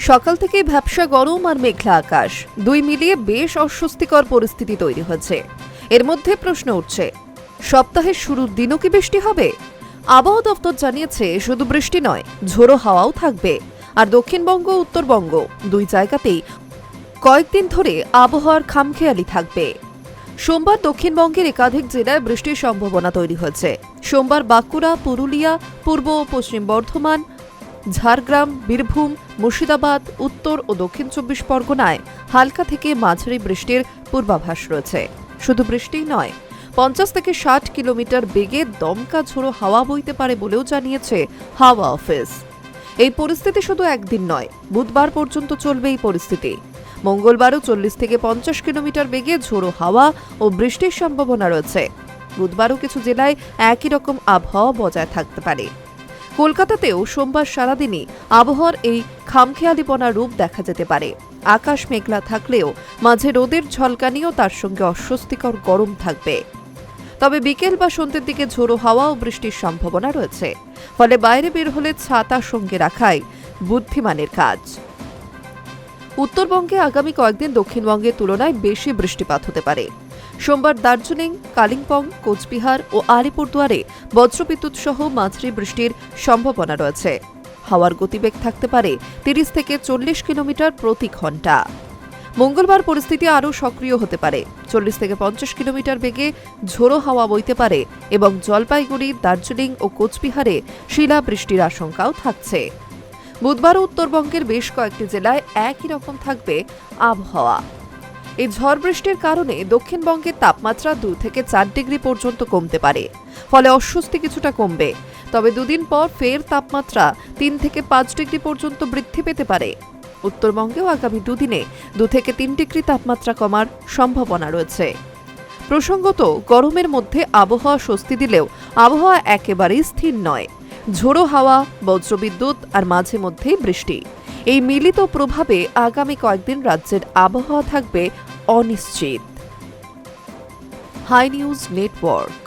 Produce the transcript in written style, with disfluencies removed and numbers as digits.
সকাল থেকেই ভ্যাপসা গরম আর মেঘলা আকাশ, দুই মিলিয়ে বেশ অস্বস্তিকর পরিস্থিতি তৈরি হয়েছে। এর মধ্যে প্রশ্ন উঠছে, সপ্তাহের শুরুর দিনও কি বৃষ্টি হবে? আবহাওয়া দপ্তর জানিয়েছে শুধু বৃষ্টি নয়, ঝোড়ো হাওয়াও থাকবে। আর দক্ষিণবঙ্গ ও উত্তরবঙ্গ দুই জায়গাতেই কয়েকদিন ধরে আবহাওয়ার খামখেয়ালি থাকবে। সোমবার দক্ষিণবঙ্গের একাধিক জেলায় বৃষ্টির সম্ভাবনা তৈরি হয়েছে। সোমবার বাঁকুড়া, পুরুলিয়া, পূর্ব ও পশ্চিম বর্ধমান, ঝাড়গ্রাম, বীরভূম, মুর্শিদাবাদ, উত্তর ও দক্ষিণ 24 পরগনায় হালকা থেকে মাঝারি বৃষ্টির পূর্বাভাস রয়েছে। শুধু বৃষ্টিই নয়, 50 থেকে 60 কিলোমিটার বেগে দমকা ঝোড়ো হাওয়া বইতে পারে বলেও জানিয়েছে হাওয়া অফিস। এই পরিস্থিতি শুধু একদিন নয়, বুধবার পর্যন্ত চলবে এই পরিস্থিতি। মঙ্গলবারও 40 থেকে 50 কিলোমিটার বেগে ঝোড়ো হাওয়া ও বৃষ্টির সম্ভাবনা রয়েছে। বুধবারও কিছু জেলায় একই রকম আবহাওয়া বজায় থাকতে পারে। কলকাতাতেও সোমবার সারাদিনই আবহাওয়ার এই খামখেয়ালিপনা রূপ দেখা যেতে পারে। আকাশ মেঘলা থাকলেও মাঝে রোদের ঝলকানিও তার সঙ্গে অস্বস্তিকর গরম থাকবে। তবে বিকেল বা সন্ধ্যের দিকে ঝোড়ো হাওয়া ও বৃষ্টির সম্ভাবনা রয়েছে, ফলে বাইরে বের হলে ছাতা সঙ্গে রাখাই বুদ্ধিমানের কাজ। উত্তরবঙ্গে আগামী কয়েকদিন দক্ষিণবঙ্গের তুলনায় বেশি বৃষ্টিপাত হতে পারে। সোমবার দার্জিলিং, কালিম্পং, কোচবিহার ও আলিপুরদুয়ারে বজ্রবিদ্যুৎ সহ মাঝারি বৃষ্টির সম্ভাবনা রয়েছে। হাওয়ার গতিবেগ থাকতে পারে 30 থেকে 40 কিলোমিটার প্রতি ঘন্টা। মঙ্গলবার পরিস্থিতি আরও সক্রিয় হতে পারে। 40 থেকে 50 কিলোমিটার বেগে ঝোড়ো হাওয়া বইতে পারে এবং জলপাইগুড়ি, দার্জিলিং ও কোচবিহারে শিলাবৃষ্টির আশঙ্কাও থাকছে। বুধবারও উত্তরবঙ্গের বেশ কয়েকটি জেলায় একই রকম থাকবে আবহাওয়া। এই ঝড় বৃষ্টির কারণে দক্ষিণবঙ্গের তাপমাত্রা 2 থেকে 4 ডিগ্রি পর্যন্ত কমতে পারে, ফলে অস্বস্তি কিছুটা কমবে। তবে দুদিন পর ফের তাপমাত্রা 3 থেকে 5 ডিগ্রি পর্যন্ত বৃদ্ধি পেতে পারে। উত্তরবঙ্গেও আগামী দুদিনে 2 থেকে 3 ডিগ্রি তাপমাত্রা কমার সম্ভাবনা রয়েছে। প্রসঙ্গত, গরমের মধ্যে আবহাওয়া স্বস্তি দিলেও আবহাওয়া একেবারেই স্থির নয়। ঝোড়ো হাওয়া, বজ্রবিদ্যুৎ আর মাঝে মধ্যেই বৃষ্টি, এই মিলিত প্রভাবে আগামী কয়েকদিন রাজ্যের আবহাওয়া থাকবে অনিশ্চিত। Hi news network.